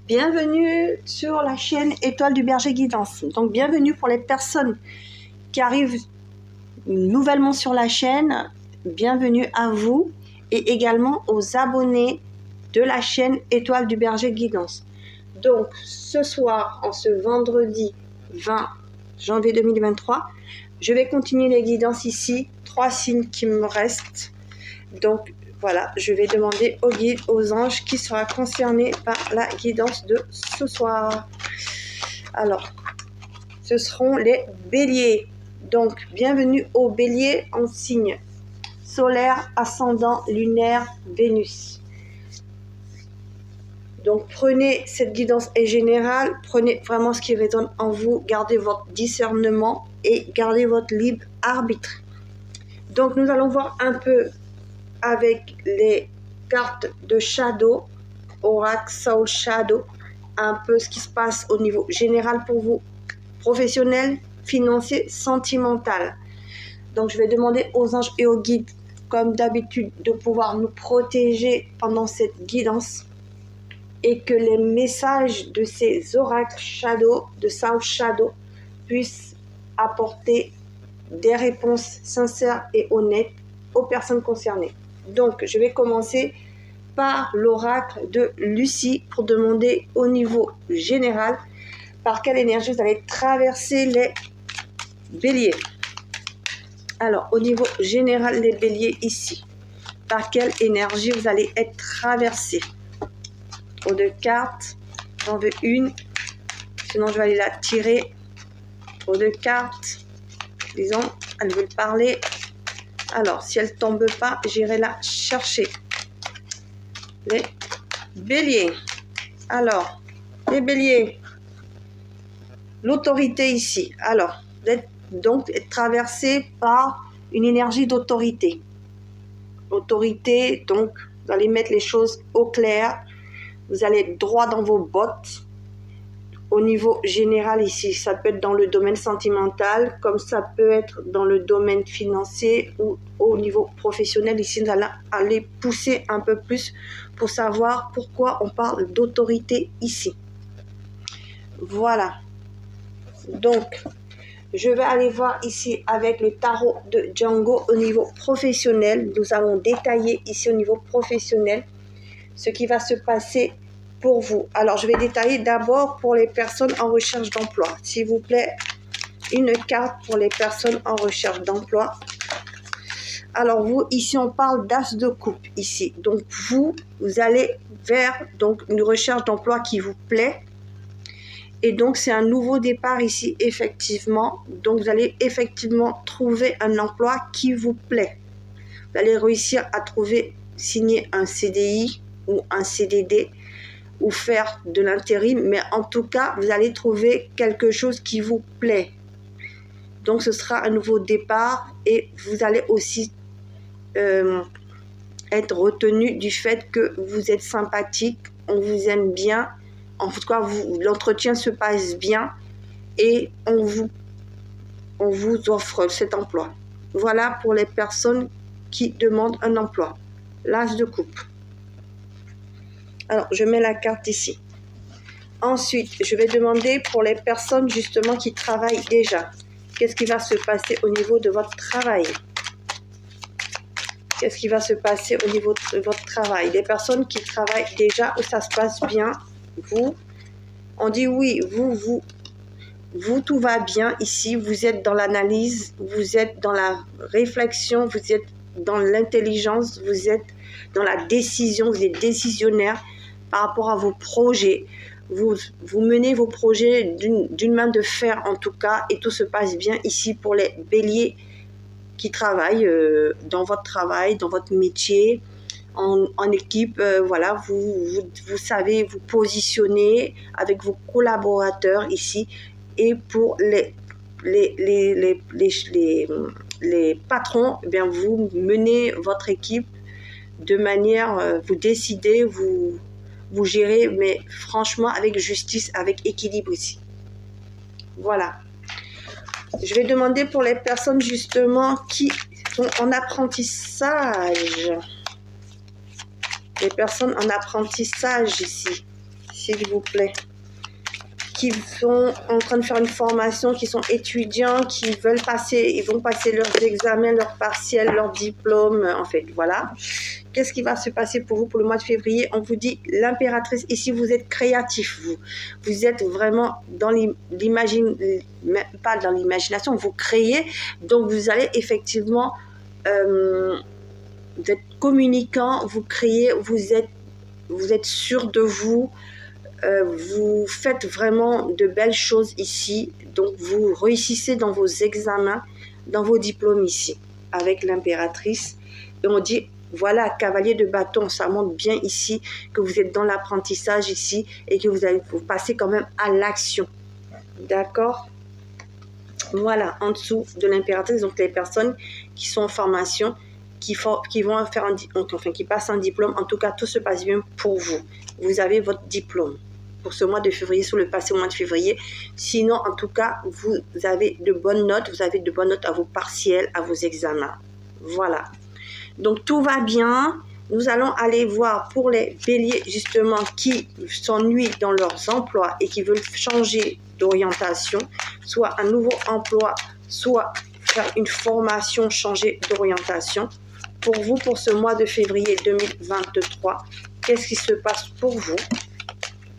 Bienvenue sur la chaîne Étoile du Berger Guidance. Donc bienvenue pour les personnes qui arrivent nouvellement sur la chaîne. Bienvenue à vous et également aux abonnés de la chaîne Étoile du Berger Guidance. Donc ce soir, en ce vendredi 20 janvier 2023, je vais continuer les guidances ici. 3 signes qui me restent. Donc voilà, je vais demander au guide, aux anges, qui sera concerné par la guidance de ce soir. Alors, ce seront les béliers. Donc, bienvenue aux béliers en signe solaire, ascendant, lunaire, Vénus. Donc, prenez cette guidance est générale, prenez vraiment ce qui résonne en vous, gardez votre discernement et gardez votre libre arbitre. Donc, nous allons voir un peu avec les cartes de Shadow, Oracle Soul Shadow, un peu ce qui se passe au niveau général pour vous, professionnel, financier, sentimental. Donc je vais demander aux anges et aux guides, comme d'habitude, de pouvoir nous protéger pendant cette guidance et que les messages de ces oracles Shadow, de Soul Shadow, puissent apporter des réponses sincères et honnêtes aux personnes concernées. Donc, je vais commencer par l'oracle de Lucie pour demander au niveau général par quelle énergie vous allez traverser les béliers. Alors, au niveau général, les béliers ici, par quelle énergie vous allez être traversé? Trop de cartes, j'en veux une, sinon je vais aller la tirer. Trop de cartes, disons, elles veulent parler. Alors, si elle ne tombe pas, j'irai la chercher. Les béliers. Alors, les béliers. L'autorité ici. Alors, vous êtes donc traversé par une énergie d'autorité. Autorité, donc, vous allez mettre les choses au clair. Vous allez être droit dans vos bottes. Au niveau général ici, ça peut être dans le domaine sentimental, comme ça peut être dans le domaine financier ou au niveau professionnel. Ici, nous allons aller pousser un peu plus pour savoir pourquoi on parle d'autorité ici. Voilà. Donc, je vais aller voir ici avec le tarot de Django au niveau professionnel. Nous allons détailler ici au niveau professionnel ce qui va se passer pour vous. Alors, je vais détailler d'abord pour les personnes en recherche d'emploi. S'il vous plaît, une carte pour les personnes en recherche d'emploi. Alors, vous, ici, on parle d'as de coupe, ici. Donc, vous allez vers donc, une recherche d'emploi qui vous plaît. Et donc, c'est un nouveau départ ici, effectivement. Donc, vous allez effectivement trouver un emploi qui vous plaît. Vous allez réussir à trouver, signer un CDI ou un CDD ou faire de l'intérim, mais en tout cas, vous allez trouver quelque chose qui vous plaît. Donc, ce sera un nouveau départ et vous allez aussi être retenu du fait que vous êtes sympathique, on vous aime bien, en tout cas, l'entretien se passe bien et on vous offre cet emploi. Voilà pour les personnes qui demandent un emploi. L'as de coupe. Alors, je mets la carte ici. Ensuite, je vais demander pour les personnes justement qui travaillent déjà. Qu'est-ce qui va se passer au niveau de votre travail? Qu'est-ce qui va se passer au niveau de votre travail? Les personnes qui travaillent déjà, où ça se passe bien, vous, on dit oui, vous, tout va bien ici. Vous êtes dans l'analyse, vous êtes dans la réflexion, vous êtes dans l'intelligence, vous êtes dans la décision, vous êtes décisionnaire par rapport à vos projets. Vous menez vos projets d'une main de fer en tout cas et tout se passe bien ici pour les béliers qui travaillent dans votre travail, dans votre métier, en équipe. Voilà, vous savez vous positionner avec vos collaborateurs ici et pour les patrons, eh bien, vous menez votre équipe de manière, vous décidez, vous gérez, mais franchement avec justice, avec équilibre ici. Voilà. Je vais demander pour les personnes justement qui sont en apprentissage. Les personnes en apprentissage ici. s'il vous plaît, qui sont en train de faire une formation, qui sont étudiants, qui veulent passer, ils vont passer leurs examens, leurs partiels, leurs diplômes, en fait, voilà. Qu'est-ce qui va se passer pour vous pour le mois de février? On vous dit l'impératrice, ici vous êtes créatif, vous êtes vraiment dans pas dans l'imagination, vous créez, donc vous allez effectivement, vous êtes communicant, vous créez, vous êtes sûr de vous, vous faites vraiment de belles choses ici, donc vous réussissez dans vos examens, dans vos diplômes ici, avec l'impératrice. Et on dit, voilà, cavalier de bâton, ça montre bien ici que vous êtes dans l'apprentissage ici et que vous allez vous passer quand même à l'action. D'accord? Voilà, en dessous de l'impératrice, donc les personnes qui sont en formation, qui vont faire qui passent un diplôme, en tout cas, tout se passe bien pour vous. Vous avez votre diplôme pour ce mois de février, sur le passé au mois de février. Sinon, en tout cas, vous avez de bonnes notes, vous avez de bonnes notes à vos partiels, à vos examens. Voilà. Donc, tout va bien. Nous allons aller voir pour les béliers, justement, qui s'ennuient dans leurs emplois et qui veulent changer d'orientation, soit un nouveau emploi, soit faire une formation, changer d'orientation. Pour vous, pour ce mois de février 2023, qu'est-ce qui se passe pour vous?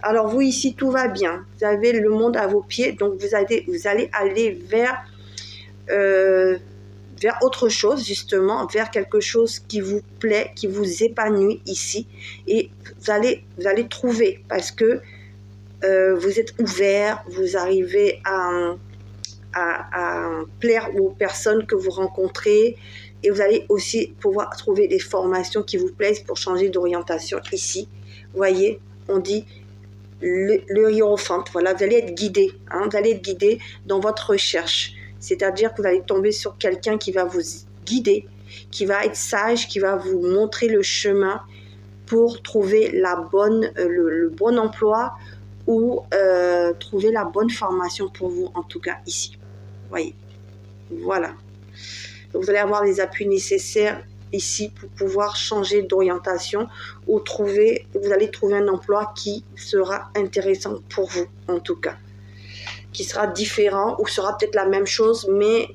Alors, vous, ici, tout va bien. Vous avez le monde à vos pieds, donc vous allez aller vers autre chose, justement, vers quelque chose qui vous plaît, qui vous épanouit ici. Et vous allez trouver, parce que vous êtes ouvert, vous arrivez à plaire aux personnes que vous rencontrez, et vous allez aussi pouvoir trouver des formations qui vous plaisent pour changer d'orientation ici. Vous voyez, on dit le hiérophante, voilà, vous allez être guidé, hein, vous allez être guidé dans votre recherche. C'est-à-dire que vous allez tomber sur quelqu'un qui va vous guider, qui va être sage, qui va vous montrer le chemin pour trouver le bon emploi ou trouver la bonne formation pour vous, en tout cas ici. Voyez, voilà. Donc, vous allez avoir les appuis nécessaires ici pour pouvoir changer d'orientation ou vous allez trouver un emploi qui sera intéressant pour vous, en tout cas, qui sera différent ou sera peut-être la même chose, mais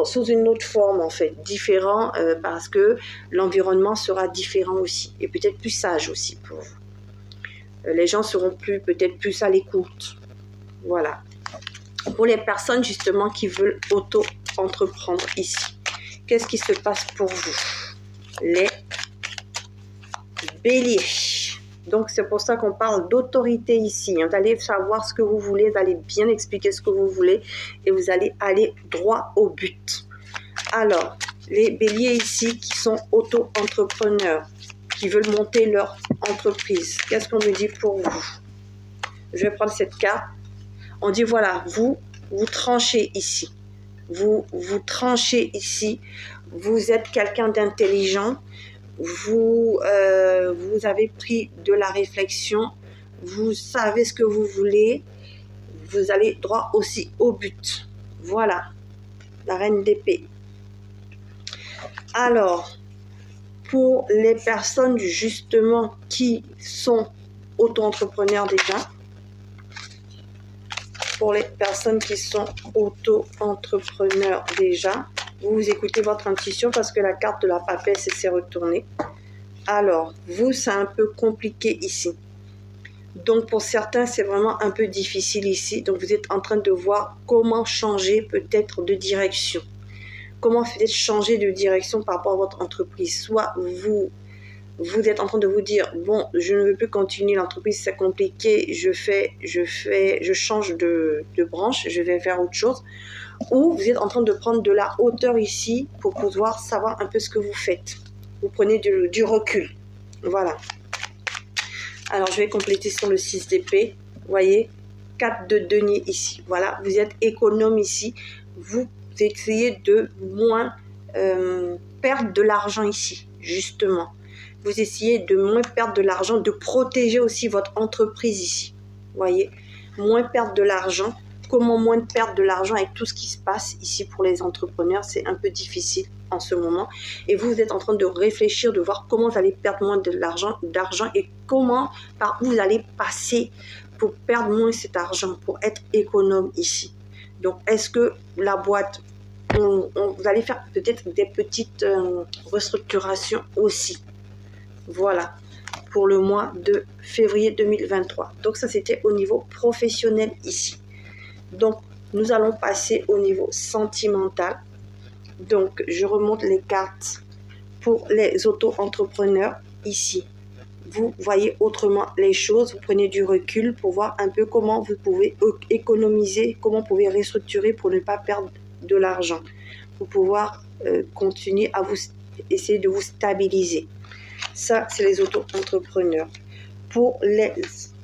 sous une autre forme, en fait, différent parce que l'environnement sera différent aussi et peut-être plus sage aussi pour vous. Les gens seront peut-être plus à l'écoute. Voilà. Pour les personnes justement qui veulent auto-entreprendre ici, qu'est-ce qui se passe pour vous? Les béliers. Donc, c'est pour ça qu'on parle d'autorité ici. Vous allez savoir ce que vous voulez, vous allez bien expliquer ce que vous voulez et vous allez aller droit au but. Alors, les béliers ici qui sont auto-entrepreneurs, qui veulent monter leur entreprise, qu'est-ce qu'on me dit pour vous? Je vais prendre cette carte. On dit, voilà, vous tranchez ici. Vous tranchez ici. Vous êtes quelqu'un d'intelligent. Vous avez pris de la réflexion, vous savez ce que vous voulez, vous allez droit aussi au but. Voilà, la reine d'épée. Alors, pour les personnes justement qui sont auto-entrepreneurs déjà, vous écoutez votre intuition parce que la carte de la papesse s'est retournée. Alors, vous, c'est un peu compliqué ici. Donc, pour certains, c'est vraiment un peu difficile ici. Donc, vous êtes en train de voir comment changer peut-être de direction. Comment peut-être changer de direction par rapport à votre entreprise. Soit vous êtes en train de vous dire, bon, je ne veux plus continuer l'entreprise, c'est compliqué, je change de branche, je vais faire autre chose. Ou vous êtes en train de prendre de la hauteur ici pour pouvoir savoir un peu ce que vous faites. Vous prenez du recul. Voilà. Alors, je vais compléter sur le 6 d'épée. Vous voyez, 4 de denier ici. Voilà, vous êtes économe ici. Vous essayez de moins perdre de l'argent ici, justement. Vous essayez de moins perdre de l'argent, de protéger aussi votre entreprise ici. Vous voyez, moins perdre de l'argent. Comment moins perdre de l'argent avec tout ce qui se passe ici pour les entrepreneurs, c'est un peu difficile en ce moment. Et vous êtes en train de réfléchir, de voir comment vous allez perdre moins d'argent et comment, par où vous allez passer pour perdre moins cet argent, pour être économe ici. Donc, est-ce que la boîte, vous allez faire peut-être des petites restructurations aussi. Voilà, pour le mois de février 2023. Donc, ça, c'était au niveau professionnel ici. Donc, nous allons passer au niveau sentimental. Donc, je remonte les cartes pour les auto-entrepreneurs ici. Vous voyez autrement les choses, vous prenez du recul pour voir un peu comment vous pouvez économiser, comment vous pouvez restructurer pour ne pas perdre de l'argent, pour pouvoir continuer à essayer de vous stabiliser. Ça, c'est les auto-entrepreneurs. Pour les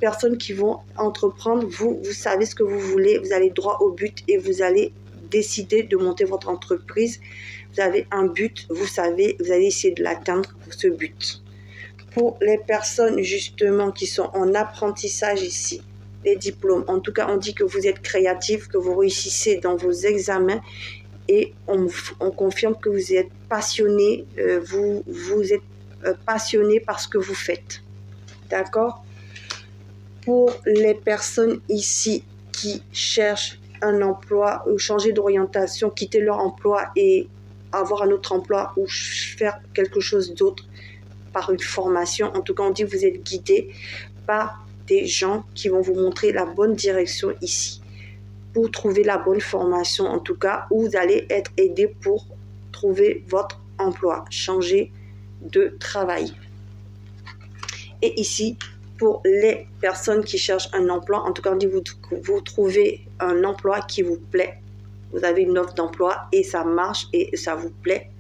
personnes qui vont entreprendre, vous savez ce que vous voulez, vous allez droit au but et vous allez décider de monter votre entreprise. Vous avez un but, vous savez, vous allez essayer de l'atteindre, ce but. Pour les personnes justement qui sont en apprentissage ici, les diplômes, en tout cas on dit que vous êtes créatif, que vous réussissez dans vos examens et on confirme que vous êtes passionné, vous êtes passionné par ce que vous faites. D'accord? Pour les personnes ici qui cherchent un emploi ou changer d'orientation, quitter leur emploi et avoir un autre emploi ou faire quelque chose d'autre par une formation, en tout cas on dit que vous êtes guidé par des gens qui vont vous montrer la bonne direction ici pour trouver la bonne formation, en tout cas où vous allez être aidé pour trouver votre emploi, changer de travail. Et ici, pour les personnes qui cherchent un emploi, en tout cas on dit que vous trouvez un emploi qui vous plaît, vous avez une offre d'emploi et ça marche et ça vous plaît.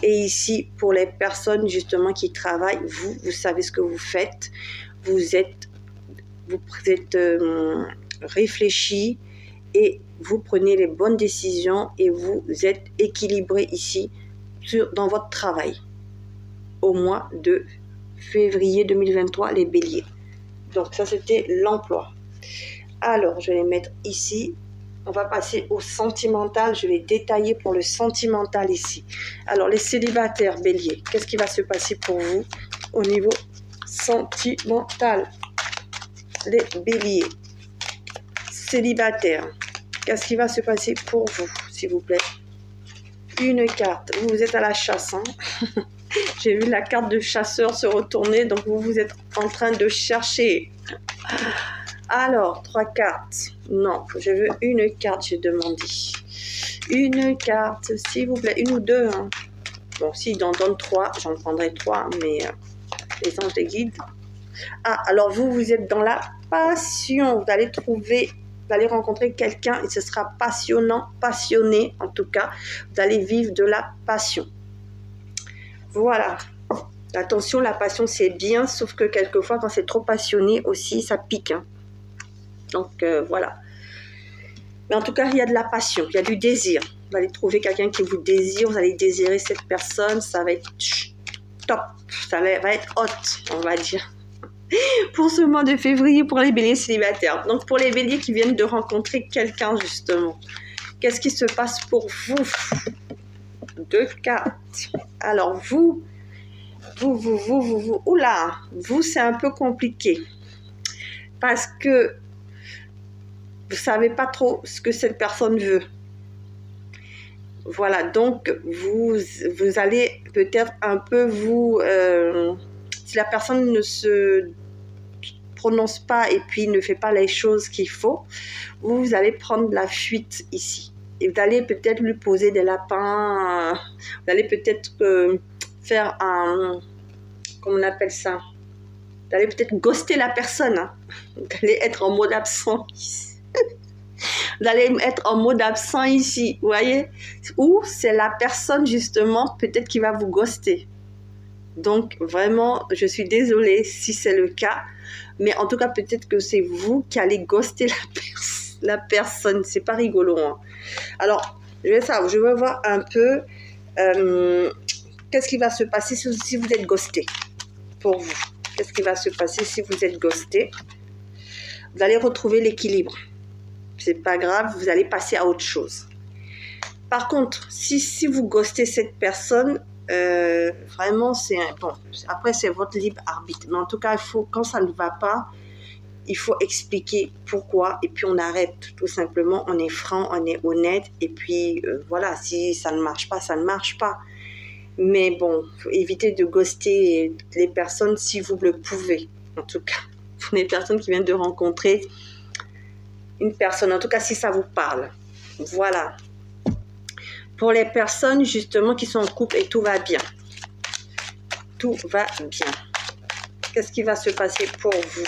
Et ici, pour les personnes justement qui travaillent, vous savez ce que vous faites, vous êtes réfléchi et vous prenez les bonnes décisions et vous êtes équilibré ici dans votre travail au mois de février 2023, les béliers. Donc ça, c'était l'emploi. Alors, je vais les mettre ici. On va passer au sentimental. Je vais détailler pour le sentimental ici. Alors, les célibataires béliers, qu'est-ce qui va se passer pour vous au niveau sentimental? Les béliers célibataires, qu'est-ce qui va se passer pour vous, s'il vous plaît? Une carte. Vous êtes à la chasse. Hein? J'ai vu la carte de chasseur se retourner. Donc, vous êtes en train de chercher. Alors, 3 cartes. Non, je veux une carte, j'ai demandé. Une carte, s'il vous plaît. Une ou deux. Hein. Bon, s'ils en donnent 3, j'en prendrai 3, mais les anges les guident. Ah, alors vous êtes dans la passion. Vous allez rencontrer quelqu'un et ce sera passionnant, passionné en tout cas. Vous allez vivre de la passion. Voilà. Attention, la passion c'est bien, sauf que quelquefois quand c'est trop passionné aussi, ça pique. Hein. Donc voilà. Mais en tout cas, il y a de la passion, il y a du désir. Vous allez trouver quelqu'un qui vous désire, vous allez désirer cette personne, ça va être top, ça va être hot, on va dire. Pour ce mois de février, pour les béliers célibataires. Donc pour les béliers qui viennent de rencontrer quelqu'un justement, qu'est-ce qui se passe pour vous? 2 cartes. Alors vous, oula, vous c'est un peu compliqué parce que vous savez pas trop ce que cette personne veut. Voilà, donc vous allez peut-être un peu si la personne ne se prononce pas et puis ne fait pas les choses qu'il faut, vous allez prendre la fuite ici. Et vous allez peut-être lui poser des lapins, vous allez peut-être faire un, comment on appelle ça? Vous allez peut-être ghoster la personne. Hein. Vous allez être en mode absent ici. Vous allez être en mode absent ici, vous voyez? Ou c'est la personne justement peut-être qui va vous ghoster. Donc vraiment, je suis désolée si c'est le cas. Mais en tout cas, peut-être que c'est vous qui allez ghoster la personne. C'est pas rigolo. Hein. Alors, je vais voir un peu qu'est-ce qui va se passer si vous êtes ghosté pour vous. Qu'est-ce qui va se passer si vous êtes ghosté? Vous allez retrouver l'équilibre. C'est pas grave, vous allez passer à autre chose. Par contre, si vous ghostez cette personne, Vraiment, c'est bon. Après, c'est votre libre arbitre. Mais en tout cas, il faut, quand ça ne va pas, il faut expliquer pourquoi. Et puis, on arrête. Tout simplement, on est franc, on est honnête. Et puis, voilà, si ça ne marche pas, ça ne marche pas. Mais bon, faut éviter de ghoster les personnes si vous le pouvez. En tout cas, pour les personnes qui viennent de rencontrer une personne. En tout cas, si ça vous parle. Voilà. Pour les personnes, justement, qui sont en couple et tout va bien. Tout va bien. Qu'est-ce qui va se passer pour vous?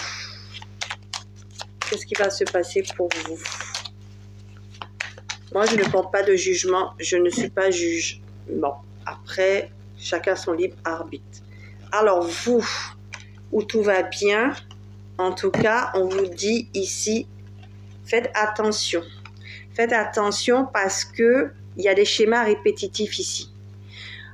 Qu'est-ce qui va se passer pour vous? Moi, je ne porte pas de jugement. Je ne suis pas juge. Bon, après, chacun son libre arbitre. Alors, vous, où tout va bien, en tout cas, on vous dit ici, faites attention. Faites attention parce que il y a des schémas répétitifs ici.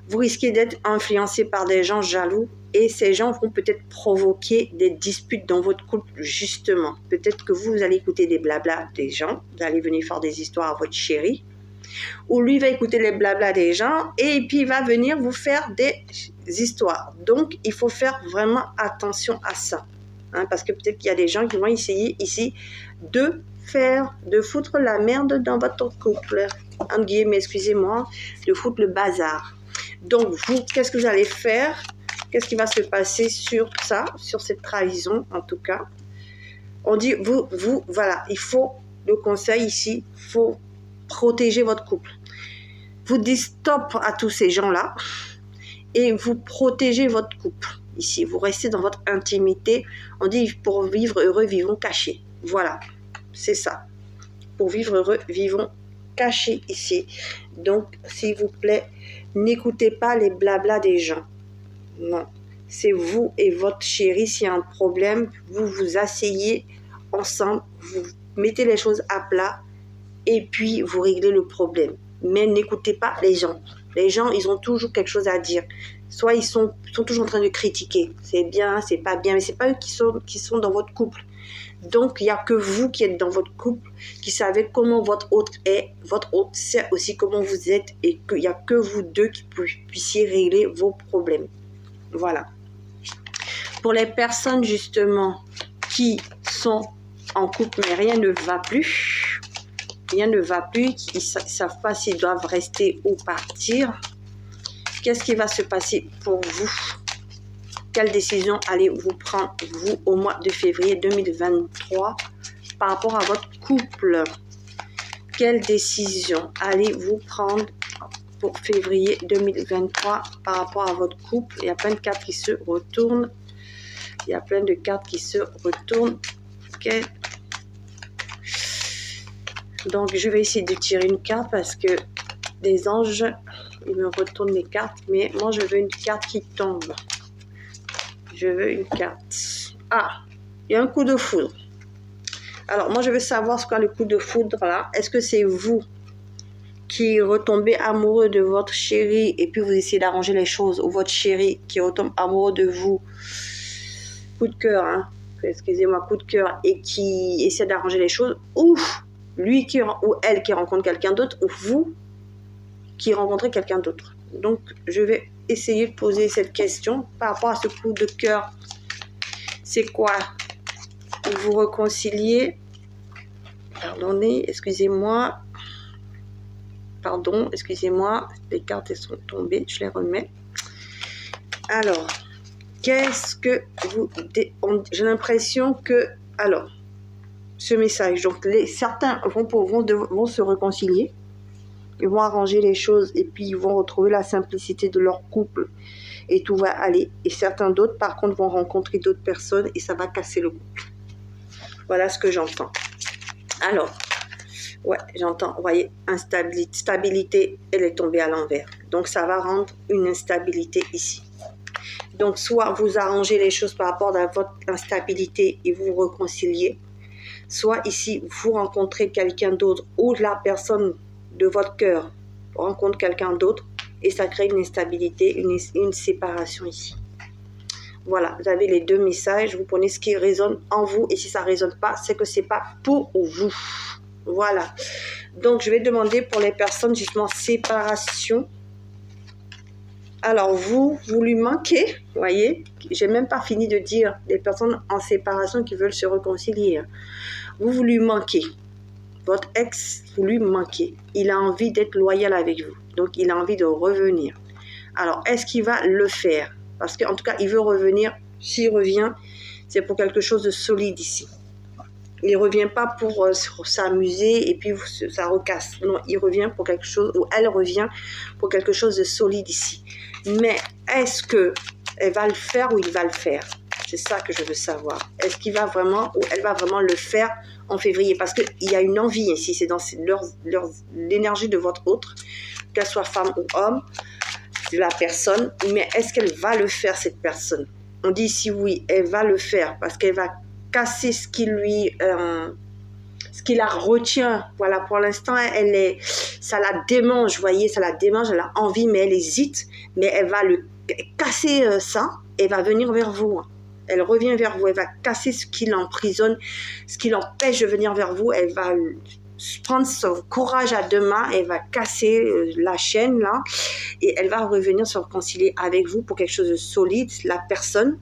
Vous risquez d'être influencé par des gens jaloux et ces gens vont peut-être provoquer des disputes dans votre couple, justement. Peut-être que vous allez écouter des blablas des gens, vous allez venir faire des histoires à votre chéri, ou lui va écouter les blablas des gens et puis il va venir vous faire des histoires. Donc, il faut faire vraiment attention à ça. Hein, parce que peut-être qu'il y a des gens qui vont essayer ici de foutre la merde dans votre couple. Entre guillemets, excusez-moi, de foutre le bazar. Donc, vous, qu'est-ce que vous allez faire? Qu'est-ce qui va se passer sur ça, sur cette trahison, en tout cas? On dit, vous, voilà, il faut, le conseil ici, il faut protéger votre couple. Vous dites stop à tous ces gens-là et vous protégez votre couple. Ici, vous restez dans votre intimité. On dit, pour vivre heureux, vivons cachés. Voilà, c'est ça. Pour vivre heureux, vivons cachés ici. Donc, s'il vous plaît, n'écoutez pas les blablas des gens. Non, c'est vous et votre chéri. S'il y a un problème, vous vous asseyez ensemble, vous mettez les choses à plat et puis vous réglez le problème. Mais n'écoutez pas les gens. Les gens, ils ont toujours quelque chose à dire. Soit ils sont toujours en train de critiquer. C'est bien, c'est pas bien, mais c'est pas eux qui sont dans votre couple. Donc, il n'y a que vous qui êtes dans votre couple, qui savez comment votre autre est. Votre autre sait aussi comment vous êtes et qu'il n'y a que vous deux qui puissiez régler vos problèmes. Voilà. Pour les personnes, justement, qui sont en couple, mais rien ne va plus, ils ne savent pas s'ils doivent rester ou partir, qu'est-ce qui va se passer pour vous? Quelle décision allez-vous prendre, vous, au mois de février 2023 par rapport à votre couple? Quelle décision allez-vous prendre pour février 2023 par rapport à votre couple? Il y a plein de cartes qui se retournent. Okay. Donc, je vais essayer de tirer une carte parce que les anges, ils me retournent les cartes. Mais moi, je veux une carte qui tombe. Je veux une carte. Ah, il y a un coup de foudre. Alors, moi, je veux savoir ce qu'est le coup de foudre là. Est-ce que c'est vous qui retombez amoureux de votre chéri et puis vous essayez d'arranger les choses, ou votre chéri qui retombe amoureux de vous, coup de cœur, hein, excusez-moi, coup de cœur, et qui essaie d'arranger les choses, ou lui ou elle qui rencontre quelqu'un d'autre, ou vous qui rencontrez quelqu'un d'autre. Donc, je vais essayer de poser cette question par rapport à ce coup de cœur. C'est quoi? Vous réconciliez, pardonnez, excusez-moi, pardon, excusez-moi, les cartes elles sont tombées, je les remets. Alors, qu'est-ce que vous... J'ai l'impression que... Alors, ce message, donc certains vont se réconcilier, ils vont arranger les choses et puis ils vont retrouver la simplicité de leur couple et tout va aller. Et certains d'autres, par contre, vont rencontrer d'autres personnes et ça va casser le couple. Voilà ce que j'entends. Alors, ouais, j'entends, vous voyez, instabilité, stabilité, elle est tombée à l'envers. Donc, ça va rendre une instabilité ici. Donc, soit vous arrangez les choses par rapport à votre instabilité et vous vous réconciliez, soit ici, vous rencontrez quelqu'un d'autre ou la personne de votre cœur rencontre quelqu'un d'autre et ça crée une instabilité, une séparation ici. Voilà, vous avez les deux messages, vous prenez ce qui résonne en vous et si ça ne résonne pas, c'est que ce n'est pas pour vous. Voilà. Donc, je vais demander pour les personnes justement séparation. Alors, vous lui manquez, vous voyez, j'ai même pas fini de dire des personnes en séparation qui veulent se réconcilier. Vous lui manquez. Votre ex, vous lui manquez. Il a envie d'être loyal avec vous. Donc, il a envie de revenir. Alors, est-ce qu'il va le faire? Parce qu'en tout cas, il veut revenir. S'il revient, c'est pour quelque chose de solide ici. Il ne revient pas pour s'amuser et puis ça recasse. Non, il revient pour quelque chose, ou elle revient pour quelque chose de solide ici. Mais est-ce qu'elle va le faire ou il va le faire? C'est ça que je veux savoir. Est-ce qu'il va vraiment ou elle va vraiment le faire en février? Parce qu'il y a une envie ici, c'est dans l'énergie de votre autre, qu'elle soit femme ou homme, de la personne. Mais est-ce qu'elle va le faire, cette personne? On dit ici oui, elle va le faire parce qu'elle va casser ce qui la retient. Voilà, pour l'instant, ça la démange, vous voyez, ça la démange, elle a envie, mais elle hésite, mais elle va le casser ça, et va venir vers vous. Elle revient vers vous, elle va casser ce qui l'emprisonne, ce qui l'empêche de venir vers vous, elle va prendre son courage à deux mains, elle va casser la chaîne là, et elle va revenir se réconcilier avec vous pour quelque chose de solide, la personne,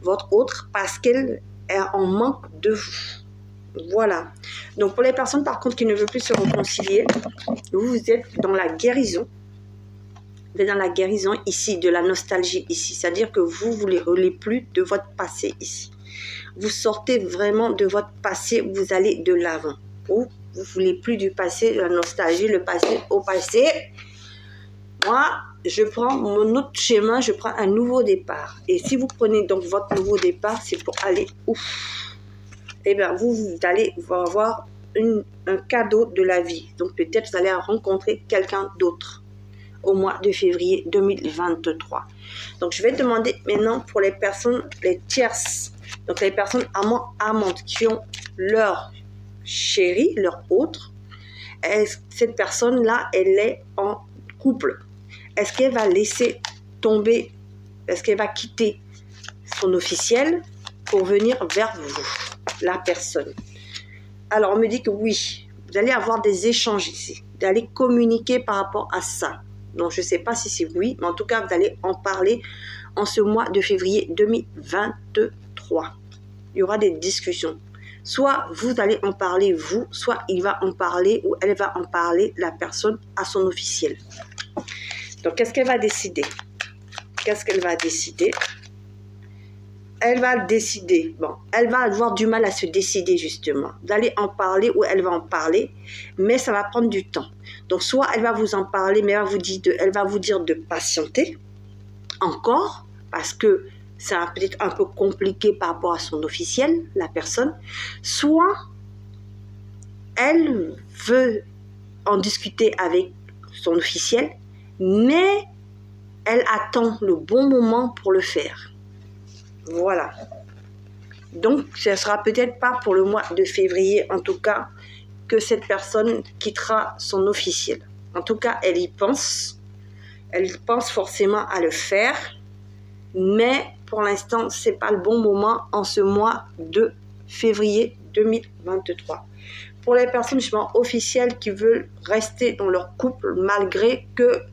votre autre, parce qu'elle est en manque de vous. Voilà. Donc, pour les personnes, par contre, qui ne veulent plus se réconcilier, vous êtes dans la guérison. Vous êtes dans la guérison ici, de la nostalgie ici. C'est-à-dire que vous ne voulez plus de votre passé ici. Vous sortez vraiment de votre passé, vous allez de l'avant. Ou vous ne voulez plus du passé, de la nostalgie, le passé au passé. Moi, je prends mon autre chemin, je prends un nouveau départ. Et si vous prenez donc votre nouveau départ, c'est pour aller où? Eh bien, vous allez avoir un cadeau de la vie. Donc, peut-être vous allez rencontrer quelqu'un d'autre au mois de février 2023. Donc, je vais demander maintenant pour les personnes, les tierces, donc les personnes amantes qui ont leur chéri, leur autre. Cette personne-là, elle est en couple. Est-ce qu'elle va laisser tomber, est-ce qu'elle va quitter son officiel pour venir vers vous, la personne? Alors, on me dit que oui, vous allez avoir des échanges ici, vous allez communiquer par rapport à ça. Donc, je ne sais pas si c'est oui, mais en tout cas, vous allez en parler en ce mois de février 2023. Il y aura des discussions. Soit vous allez en parler, vous, soit il va en parler ou elle va en parler, la personne, à son officiel. Donc, qu'est-ce qu'elle va décider? Qu'est-ce qu'elle va décider? Elle va décider. Bon, elle va avoir du mal à se décider, justement. D'aller en parler ou elle va en parler, mais ça va prendre du temps. Donc, soit elle va vous en parler, mais elle va vous dire de patienter encore, parce que c'est peut-être un peu compliqué par rapport à son officiel, la personne. Soit elle veut en discuter avec son officiel, mais elle attend le bon moment pour le faire. Voilà. Donc, ce ne sera peut-être pas pour le mois de février, en tout cas, que cette personne quittera son officiel. En tout cas, elle y pense. Elle pense forcément à le faire. Mais pour l'instant, ce n'est pas le bon moment en ce mois de février 2023. Pour les personnes justement officielles qui veulent rester dans leur couple malgré que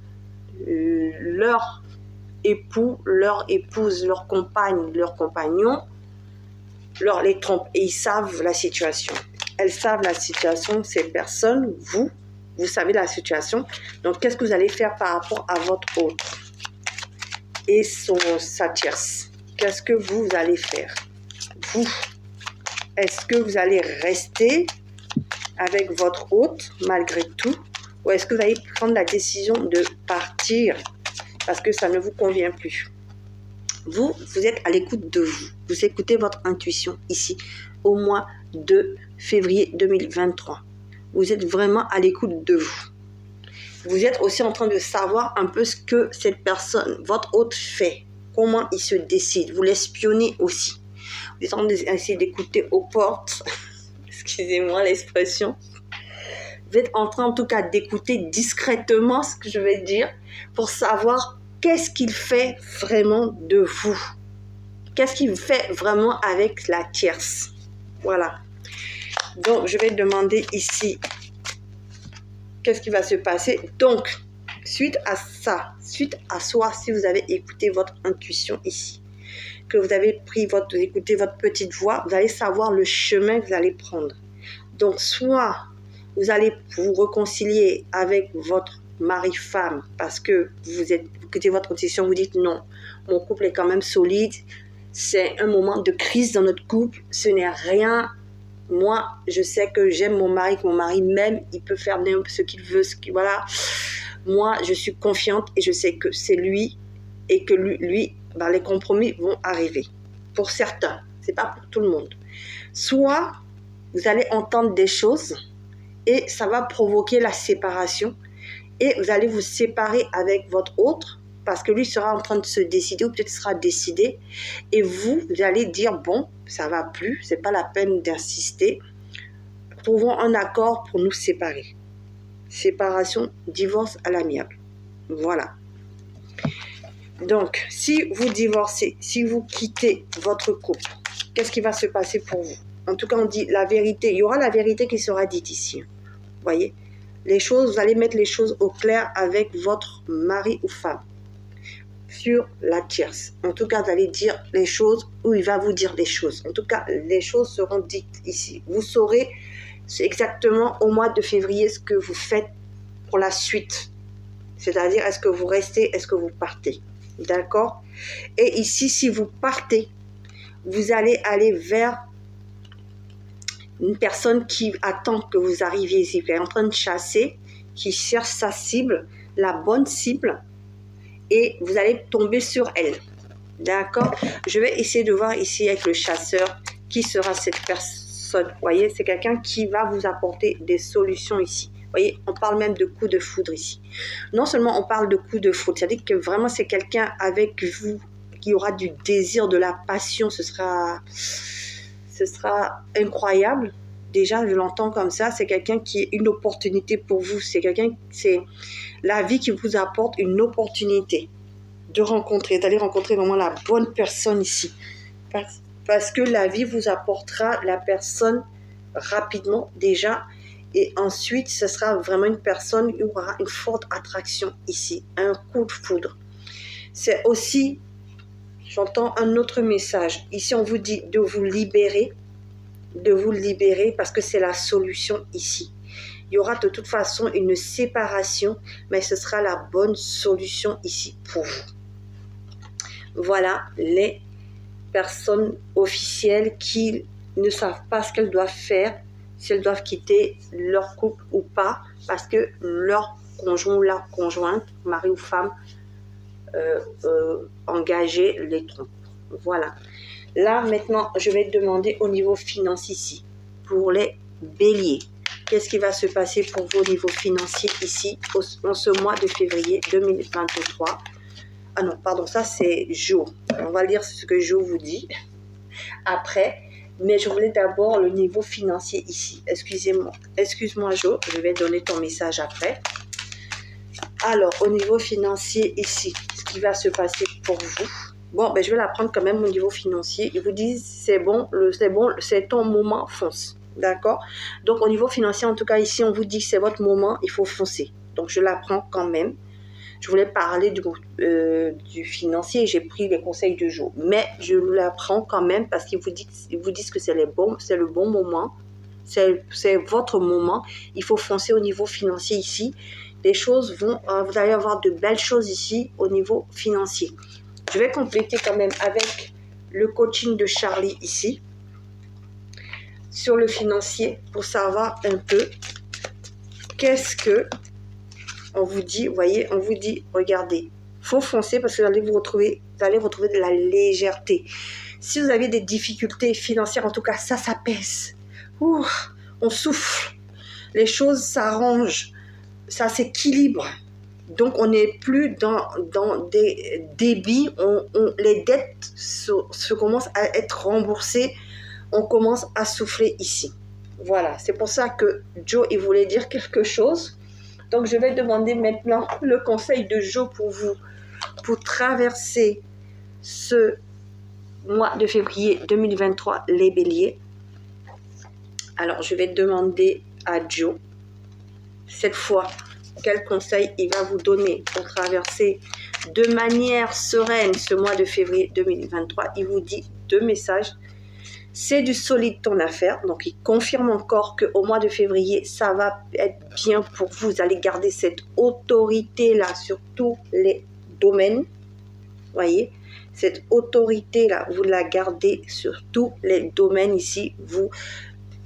leur époux, leur épouse, leur compagne, leur compagnon les trompent et ils savent la situation. Elles savent la situation, ces personnes, vous savez la situation. Donc, qu'est-ce que vous allez faire par rapport à votre autre et sa tierce? Qu'est-ce que vous allez faire? Vous, est-ce que vous allez rester avec votre hôte malgré tout, ou est-ce que vous allez prendre la décision de partir parce que ça ne vous convient plus? Vous êtes à l'écoute de vous. Vous écoutez votre intuition ici, au mois de février 2023. Vous êtes vraiment à l'écoute de vous. Vous êtes aussi en train de savoir un peu ce que cette personne, votre hôte, fait. Comment il se décide. Vous l'espionnez aussi. Vous êtes en train d'essayer d'écouter aux portes. Excusez-moi l'expression. Vous êtes en train en tout cas d'écouter discrètement ce que je vais dire pour savoir qu'est-ce qu'il fait vraiment de vous. Qu'est-ce qu'il fait vraiment avec la tierce. Voilà. Donc, je vais demander ici qu'est-ce qui va se passer. Donc, Suite à ça, suite à soit si vous avez écouté votre intuition ici, que vous avez écouté votre petite voix, vous allez savoir le chemin que vous allez prendre. Donc, soit vous allez vous réconcilier avec votre mari-femme parce que vous écoutez votre intuition, vous dites non, mon couple est quand même solide, c'est un moment de crise dans notre couple, ce n'est rien. Moi, je sais que j'aime mon mari, que mon mari m'aime, il peut faire ce qu'il veut, voilà. Moi, je suis confiante et je sais que c'est lui et que lui les compromis vont arriver. Pour certains, c'est pas pour tout le monde. Soit vous allez entendre des choses et ça va provoquer la séparation et vous allez vous séparer avec votre autre parce que lui sera en train de se décider ou peut-être sera décidé et vous allez dire bon, ça va plus, c'est pas la peine d'insister, trouvons un accord pour nous séparer. Séparation, divorce à l'amiable. Voilà. Donc, si vous divorcez, si vous quittez votre couple, qu'est-ce qui va se passer pour vous? En tout cas, on dit la vérité. Il y aura la vérité qui sera dite ici. Vous voyez? Les choses, vous allez mettre les choses au clair avec votre mari ou femme sur la tierce. En tout cas, vous allez dire les choses où il va vous dire les choses. En tout cas, les choses seront dites ici. Vous saurez exactement au mois de février ce que vous faites pour la suite. C'est-à-dire, est-ce que vous restez, est-ce que vous partez? D'accord? Et ici, si vous partez, vous allez aller vers une personne qui attend que vous arriviez ici, qui est en train de chasser, qui cherche sa cible, la bonne cible, et vous allez tomber sur elle. D'accord? Je vais essayer de voir ici avec le chasseur qui sera cette personne. Vous voyez, c'est quelqu'un qui va vous apporter des solutions ici. Vous voyez, on parle même de coup de foudre ici. Non seulement on parle de coup de foudre, c'est-à-dire que vraiment c'est quelqu'un avec vous qui aura du désir, de la passion, ce sera incroyable. Déjà, je l'entends comme ça, c'est quelqu'un qui est une opportunité pour vous. C'est la vie qui vous apporte une opportunité d'aller rencontrer vraiment la bonne personne ici. Parce que la vie vous apportera la personne rapidement déjà. Et ensuite, ce sera vraiment une personne qui aura une forte attraction ici. Un coup de foudre. C'est aussi, j'entends un autre message. Ici, on vous dit de vous libérer parce que c'est la solution ici. Il y aura de toute façon une séparation, mais ce sera la bonne solution ici pour vous. Voilà les personnes officielles qui ne savent pas ce qu'elles doivent faire, si elles doivent quitter leur couple ou pas, parce que leur conjoint ou leur conjointe, mari ou femme, engagé les trompe. Voilà. Là, maintenant, je vais demander au niveau financier ici, pour les béliers. Qu'est-ce qui va se passer pour vos niveaux financiers ici, en ce mois de février 2023? Ah non, pardon, ça c'est Jo. On va lire ce que Jo vous dit après. Mais je voulais d'abord le niveau financier ici. Excuse-moi Jo, je vais donner ton message après. Alors, au niveau financier ici, ce qui va se passer pour vous. Bon, je vais la prendre quand même au niveau financier. Ils vous disent, c'est bon, c'est ton moment, fonce. D'accord? Donc, au niveau financier, en tout cas, ici, on vous dit que c'est votre moment, il faut foncer. Donc, je la prends quand même. Je voulais parler du financier, j'ai pris les conseils du jour. Mais je la prends quand même parce qu'ils vous disent que c'est le bon moment. C'est votre moment. Il faut foncer au niveau financier ici. Les choses vous allez avoir de belles choses ici au niveau financier. Je vais compléter quand même avec le coaching de Charlie ici. Sur le financier pour savoir un peu qu'est-ce que on vous dit, vous voyez, on vous dit, regardez, faut foncer parce que vous allez retrouver de la légèreté. Si vous avez des difficultés financières, en tout cas, ça pèse. Ouh, on souffle. Les choses s'arrangent, ça s'équilibre. Donc, on n'est plus dans des débits. Les dettes se commencent à être remboursées. On commence à souffler ici. Voilà, c'est pour ça que Jo, il voulait dire quelque chose. Donc, je vais demander maintenant le conseil de Jo pour vous, pour traverser ce mois de février 2023, les béliers. Alors, je vais demander à Jo, cette fois, quel conseil il va vous donner pour traverser de manière sereine ce mois de février 2023. Il vous dit 2 messages. C'est du solide ton affaire. Donc, il confirme encore qu'au mois de février, ça va être bien pour vous. Vous allez garder cette autorité-là sur tous les domaines. Voyez, cette autorité-là, vous la gardez sur tous les domaines ici. Vous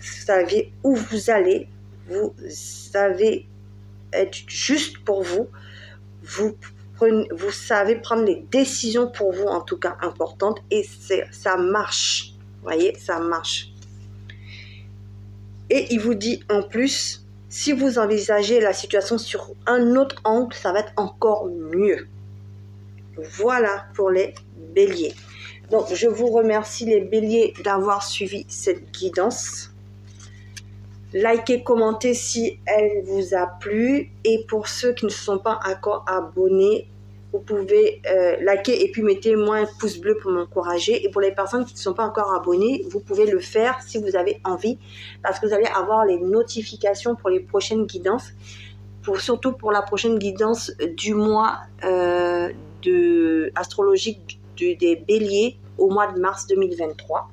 savez où vous allez. Vous savez être juste pour vous. Vous savez prendre les décisions pour vous, en tout cas importantes. Et ça marche. Voyez, ça marche. Et il vous dit en plus, si vous envisagez la situation sur un autre angle, ça va être encore mieux. Voilà pour les béliers. Donc, je vous remercie les béliers d'avoir suivi cette guidance. Likez, commentez si elle vous a plu. Et pour ceux qui ne se sont pas encore abonnés, vous pouvez liker et puis mettez-moi un pouce bleu pour m'encourager. Et pour les personnes qui ne sont pas encore abonnées, vous pouvez le faire si vous avez envie, parce que vous allez avoir les notifications pour les prochaines guidances, surtout pour la prochaine guidance du mois astrologique des béliers au mois de mars 2023.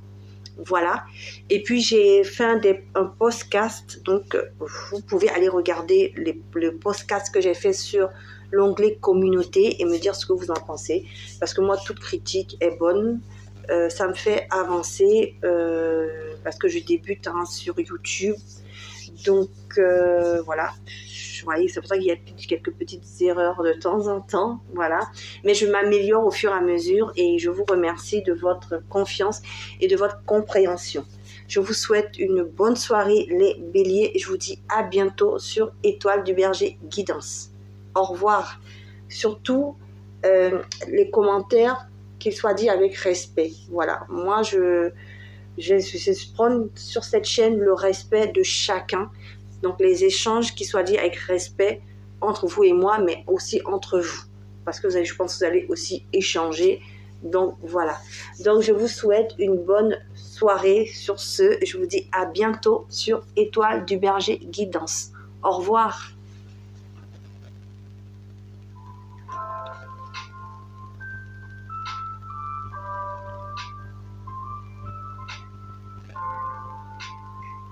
Voilà. Et puis j'ai fait un podcast, donc vous pouvez aller regarder le podcast que j'ai fait sur l'onglet communauté et me dire ce que vous en pensez, parce que moi toute critique est bonne. Ça me fait avancer parce que je débute sur YouTube, donc voilà. Vous voyez, c'est pour ça qu'il y a quelques petites erreurs de temps en temps, voilà. Mais je m'améliore au fur et à mesure et je vous remercie de votre confiance et de votre compréhension. Je vous souhaite une bonne soirée les béliers et je vous dis à bientôt sur Étoile du Berger Guidance. Au revoir. Surtout, les commentaires, qu'ils soient dits avec respect. Voilà, moi je prends sur cette chaîne le respect de chacun. Donc, les échanges qui soient dits avec respect entre vous et moi, mais aussi entre vous. Parce que je pense que vous allez aussi échanger. Donc, voilà. Donc, je vous souhaite une bonne soirée sur ce. Je vous dis à bientôt sur Étoile du Berger Guidance. Au revoir.